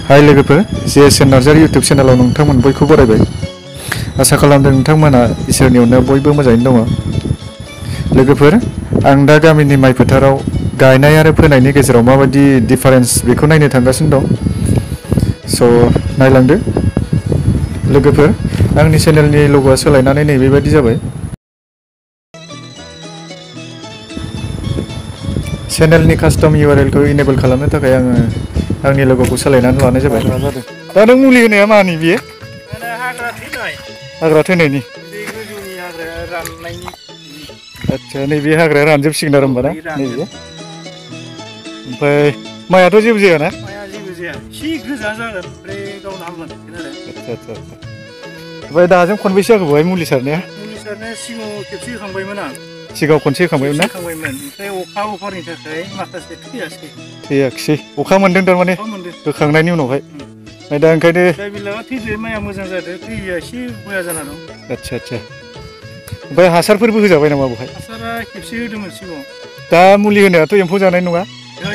हाय लोगोफोर JsN Narzary YouTube चेनेलाव नोंथांमोन बयखौ बरायबाय। आसा खालामदों नोंथांमोना इसोरनि अननायाव बयबो मोजाङैनो दङ। लोगोफोर आं दा गामिनि माइ फोथाराव गायनाय आरो फोनायनि गेजेराव माबायदि डिफारेन्स बेखौ नायनो थांगासिनो दं। स' नायलांदो लोगोफोर, आंनि चेनेलनि ल'ग'आ सोलायनानै नैबेबायदि जाबाय। चेनेलनि कास्टम URL खौ इनेबल खालामनो थाखाय आङो आंनि ल'ग'खौ सोलायनानै लानाय जाबाय। दा नों मुलि होनाया मानि बेयो? हाग्रा थैनायनि। आच्छा, नैबे हाग्राया रानजोबसिगोन आरो होमबा ना? नैबे। ओमफ्राय माइआथ' जेबो जाया ना? माइआ जेबो जाया, एसे गोजा जागोन ओमफ्राय गावनो हामलांसिगोन आरो। आच्छा। ओमफ्राय दाजों खनबेसे जाखो बेवहाय मुलि सारनाया? मुलि सारनाया सिगाङाव खेबसे होखांबायमोन आं। सिगाङाव खनसे होखांबायमोन ना? ओमफ्राय अखा अभारनि थाखाय माखासे थैयासै। थैयाखिसै, अखा मोन्दों थारमाने होखांनायनि उनावहाय। ओमफ्राय दा ओंखायनो बिलाबा थैदो, माइआ मोजां जादों, थैया एसे बया जाना दं। आच्छा। ओमफ्राय हासारफोरबो होजाबाय नामा बेवहाय? हासारा खेबसे होदोंमोन सिगाङाव। दा मुलि होनायाथ' एम्फौ जानाय नङा?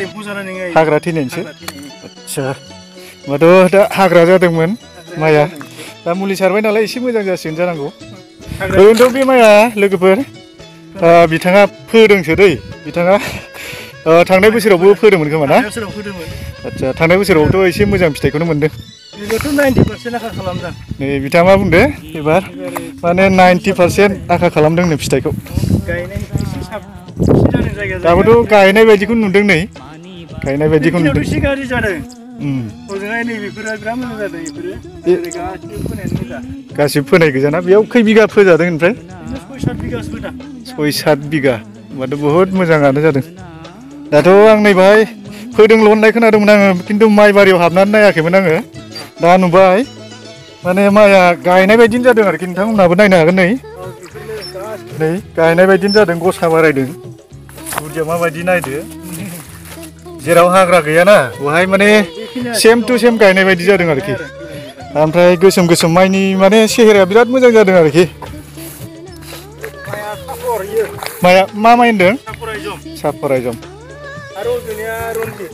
एम्फौ जानाय नङा, हाग्रा थैनायनिसो। आच्छा, होमबाथ' दा हाग्रा जादोंमोन माइआ। दा मुलि सारबाय नालाय एसे मोजां जासिगोन जानांगौ। ओरैनोथ' बे माइआ लोगोफोर बिथाङा फोदोंसो दै, बिथाङा थांनाय बोसोरावबो फोदोंमोन खोमा ना? आच्छा, थांनाय बोसोरावथ' एसे मोजां फिथाइखौनो मोनदों। बेथ' 90% आखा खालामदों। नै बिथाङा मा बुंदो एबार, माने 90% आखा खालामदोंनो फिथाइखौ। गायनायनिफ्राय एसे साबसिन जादों जायगा। दाबोथ' गायनाय बायदिखौ नुदों नै, गायनाय बायदिखौ नुदों। एसे गाज्रि जादों। हजोंहाय नैबेफोरा बिराद मोजां जादों, बेफोरो गासिबो फोनायानो मोजां। गासिबो फोनाय गोजाना? बेयाव खै बिगा फोजादों ओमफ्राय? 6-7 बिगासो फोदों। 6-7 बिगा, होमबाथ' बहुद मोजाङानो जादों। दाथ' आं नैबाहाय फोदोंल' होननाय खोनादोंमोन आङो, खिन्थु माइ बारियाव हाबनानै नायाखैमोन आङो। दा नुबाय माने माइआ गायनाय बायदिनो जादों आरोखि। नोंथांमोनहाबो नायनो हागोन नै गायनाय बायदिनो जादों, गसा बारायदों। गुदिया माबायदि नायदो, जेराव हाग्रा गैयाना बेवहाय माने सेम टु सेम गायनाय बायदि जादों आरोखि। ओमफ्राय गोसोम माइनि माने सेहेराया बिराद मोजां जादों आरोखि। माइआ मा माइ होनदों? साफरायजम। आरो अजोनिया रनजित।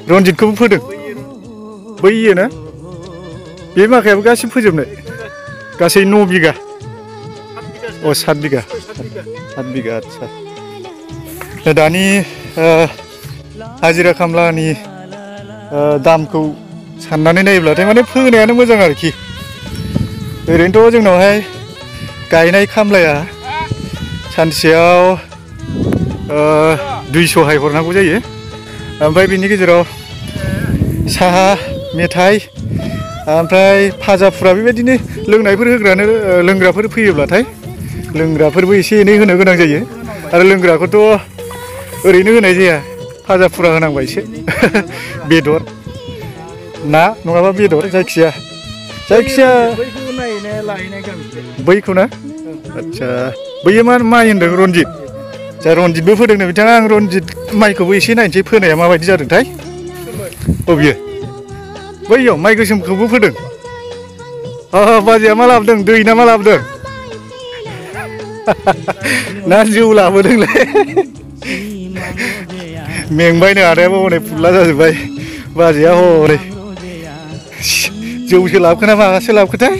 रनजितखौबो फोदों? बैयो ना? बे माखायाबो गासिबो फोजोबनाय? गासै 9 बिगा? 7 बिगा। 7 बिगा, आच्छा। दानि हाजिरा खामलानि दामखौ साननानै नायोब्लाथाय माने फोनायानो मोजां आरोखि। ओरैनोथ' जोंनावहाय गायनाय खामलाया सानसेयाव 200हाय हरनांगौ जायो। ओमफ्राय बिनि गेजेराव साहा, मेथाइ, ओमफ्राय फाजा फुरा बेबायदिनो लोंग्राफोर फैयोब्लाथाय लोंग्राफोरबो एसे एनै होनो गोनां जायो। आरो लोंग्राखौथ' ओरैनो होनाय जाया, फाजा फुरा होनांबा एसे बेदर ना नङाबा बेदर जायखिजाया बैखौ ना? आच्छा, बैयो मा माइ होनदों? रनजित। जा रनजितबो फोदोंनो बिथाङा। आं रनजित माइखौबो एसे नायनोसै फोनाया माबायदि जादोंथाय। बियो बैयाव माइ गोसोमखौबो फोदों? बाजैया मा लाबोदों, दै ना मा लाबोदों? ना जौ लाबोदोंलै? मेंबायनो आदायाबो हनै फुरला जाजोब्बाय। बाजैया हनै जौसो लाबोखोना मासो लाबोखोथाय।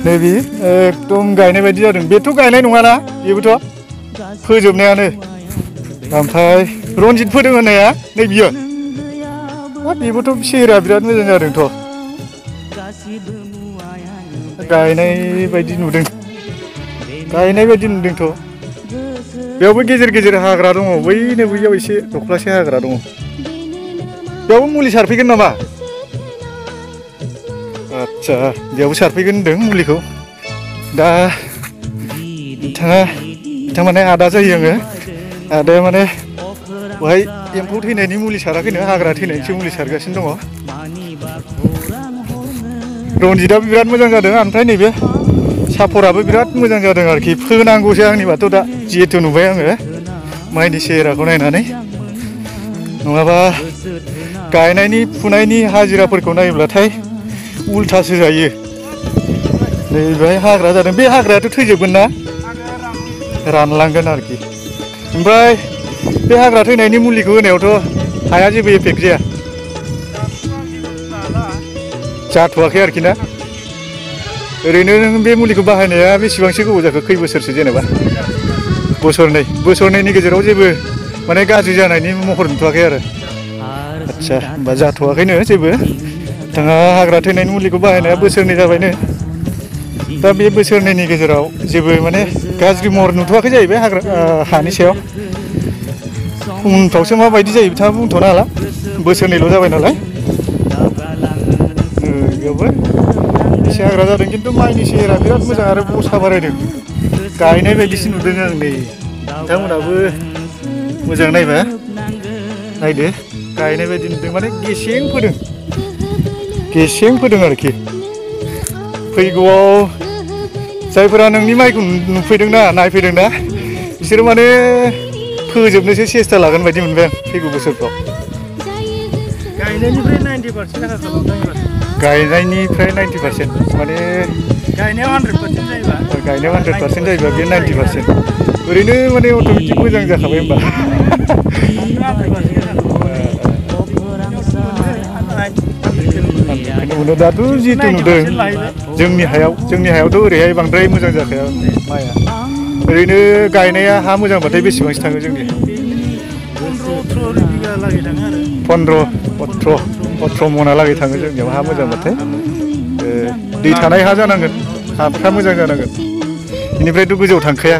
नैबे एकदम गायनाय बायदि जादों। बेथ' गायनाय नङाना? बेबोथ' फोजोबनायानो। ओमफ्राय रनजित फोदों होननाया नै बियो? बेबोथ' सेहेरा बिराद मोजां जादोंथ'। गायनाय बायदि नुदोंथ'। बेयावबो गेजेर गेजेर हाग्रा दङ, बैयाव एसे दख्लासे हाग्रा दङ। बेयावबो मुलि सारफैगोन नामा? आच्छा, बेयावबो सारफैगोन होनदों मुलिखौ। दा बिथांमोना आदा जायो आङो। आदाया माने बेवहाय एम्फौ थैनायनि मुलि साराखैनो, हाग्रा थैनायनिसो मुलि सारगासिनो दङ। रनजितआबो बिराद मोजां जादों। ओमफ्राय नैबे साफराबो बिराद मोजां जादों आरोखि। फोनांगौसो आंनिबाथ' दा, जिहेथु नुबाय आङो माइनि सेहेराखौ नायनानै। नङाबा गायनायनि फुनायनि हाजिराफोरखौ नायोब्लाथाय उल्थासो जायो। नै बेहाय हाग्रा जादों, बे हाग्रायाथ' थैजोबगोन ना? रानलांगोन आरोखि। ओमफ्राय बे हाग्रा थैनायनि मुलिखौ होनायावथ' हाया जेबो एफेक्ट जाया? जाथ'वाखै आरोखि ना ओरैनो नों बे मुलिखौ बाहायनाया बेसेबांसो गोबाव जाखो खै बोसोरसो जेनेबा बोसोरनैनि गेजेराव जेबो माने गाज्रि जानायनि महर नुथ'वाखै आरो आदसा होमबा जाथ'वाखैनो जेबो बिथाङा हाग्रा थैनायनि मुलिखौ बाहायनाया बोसोरनै जाबायनो दा बे बोसोरनैनि गेजेराव जेबो माने गाज्रि महर नुथ'वाखै जाहैबाय हाग्रा हानि सायाव उनफ्रावसो माबायदि जायो बिथाङा बुंथ'नो हाला बोसोरनैल' जाबाय नालाय बेयावबो एसे हाग्रा जादों खिन्थु माइनि सेहेरा बिराद मोजां आरो गसा बारायदों गायनाय बायदिसो नुदों आं नै नोंथांमोनहाबो मोजां नायबा नायदो गायनाय बायदि नुदों माने गेसें फोदों आरोखि फैगौआव जायफोरा नोंनि माइखौ नुफैदोंना नायफैदोंना बिसोरो माने फोजोबनोसो सेस्था लागोन बायदि मोनबाय आं फैगौ बोसोरफ्राव गायनायनिफ्राय 90% थाखा खालामदों गायनायनिफ्राय 90% माने गायनायाव 100% जायोबा गायनायाव 100% जायोबा बे 90% ओरैनो माने अट'मेटिक मोजां जाखाबाय होमबा मोनो दाथ' जितु नुदों जोंनि हायावथ' ओरैहाय बांद्राय मोजां जाखाया माइआ ओरैनो गायनाया हा मोजांबाथाय बेसेबांसो थाङो जोंनि 15-18 मनालागै थाङो जोंनियाव हा मोजांबाथाय दै थानाय हा जानांगोन हाफ्रा मोजां जानांगोन बेनिफ्रायथ' गोजौआव थांखाया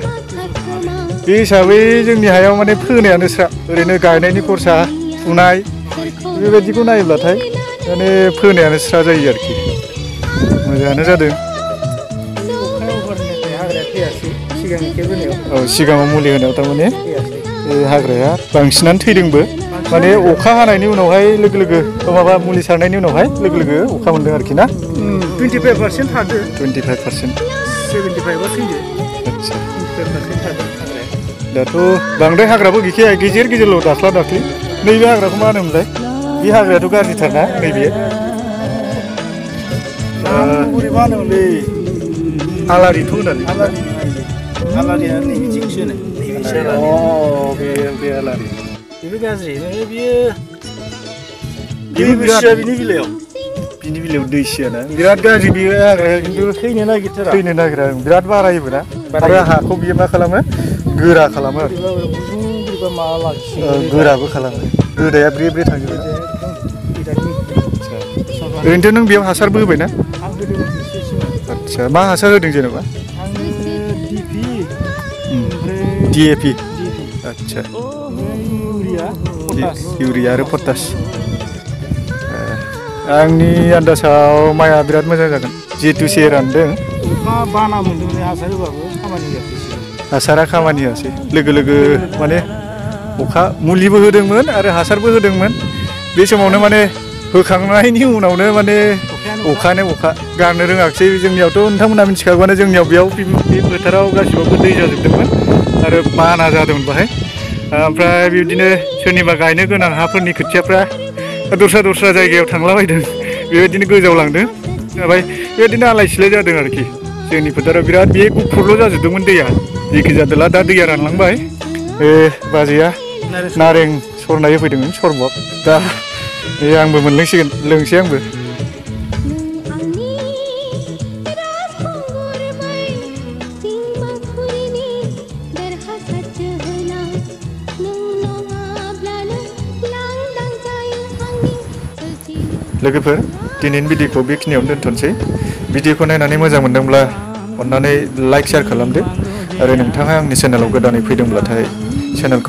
बे हिसाबै जोंनि हायाव माने फोनायानो स्रा ओरैनो गायनायनि खरसा फुनाय बेबायदिखौ नायोब्लाथाय माने फोनायानो स्रा जायो आरोखि मोजाङानो जादों औ सिगाङाव मुलि होनायाव थारमाने हाग्राया बांसिनानो थैदोंबो माने अखा हानायनि उनावहाय लोगो लोगो माबा मुलि सारनायनि उनावहाय लोगो लोगो अखा मोनदों आरोखि ना 25% थादो 25% 75 थैदो आदसा 25% थादो दाथ' बांद्राय हाग्राबो गैखाया गेजेर गेजेरल' दाख्ला दाख्लि नैबे हाग्राखौ मा होनोमोनलाय बे हाग्रायाथ' गाज्रिथारना नैबे बोरैबा होनोमोनलै आलारिथ' होनालै आलारिया नैबिथिंसो बे आलारि बेबो गाज्रि बेबो बिसिया बिनि बेलायाव दैसियाना बिराद गाज्रि बेयो हाग्राया खिन्थु थैनो नागिरा बिराद बारायोबो ना आरो हाखौ बियो मा खालामो गोरा खालामो आरो गोराबो खालामो रोदाया ब्रे ब्रे थांजोबो ओरैनोथ' नों बेयाव हासारबो होबायना आदसा मा हासार होदों जेनेबा DAP आदसा इउरिया आरो पटास आंनि आन्दासाव माइआ बिराद मोजां जागोन जिहेतु सेहेरानदों बाना मोनदों हासार होबाबो खामानि होआखै हासारा खामानि होआसै लोगो लोगो माने अखा मुलिबो होदोंमोन आरो हासारबो होदोंमोन बे समावनो माने होखांनायनि उनावनो माने अखानो अखा गारनो रोङाखिसै जोंनियावथ' नोंथांमोना मिथिखागौआनो जोंनियाव बेयाव बे फोथाराव गासिबावबो दै जाजोबदोंमोन आरो बाना जादोंमोन बाहाय ओमफ्राय बिदिनो सोरनिबा गायनो गोनां हाफोरनि खोथियाफ्रा दस्रा जायगायाव थांलाबायदों बेबायदिनो गोजावलांदों ओमफ्राय बेबायदिनो आलाय सिलाय जादों आरोखि जोंनि फोथाराव बिराद बे गुफुरल' जाजोबदोंमोन दैया जेखि जादोला दा दैया रानलांबाय बाजैया नारें सरनाय होफैदोंमोन सरबत दा आंबो मोनलोंसिगोन लोंसै आंबो लोगोफोर दिनैनि भिडिअखौ बेखिनियावनो दोनथ'नोसै भिडिअखौ नायनानै मोजां मोनदोंब्ला अन्नानै लाइक शेयार खालामदो आरो नोंथाङा आंनि चेनेलाव गोदानै फैदोंब्लाथाय चेनेलखौ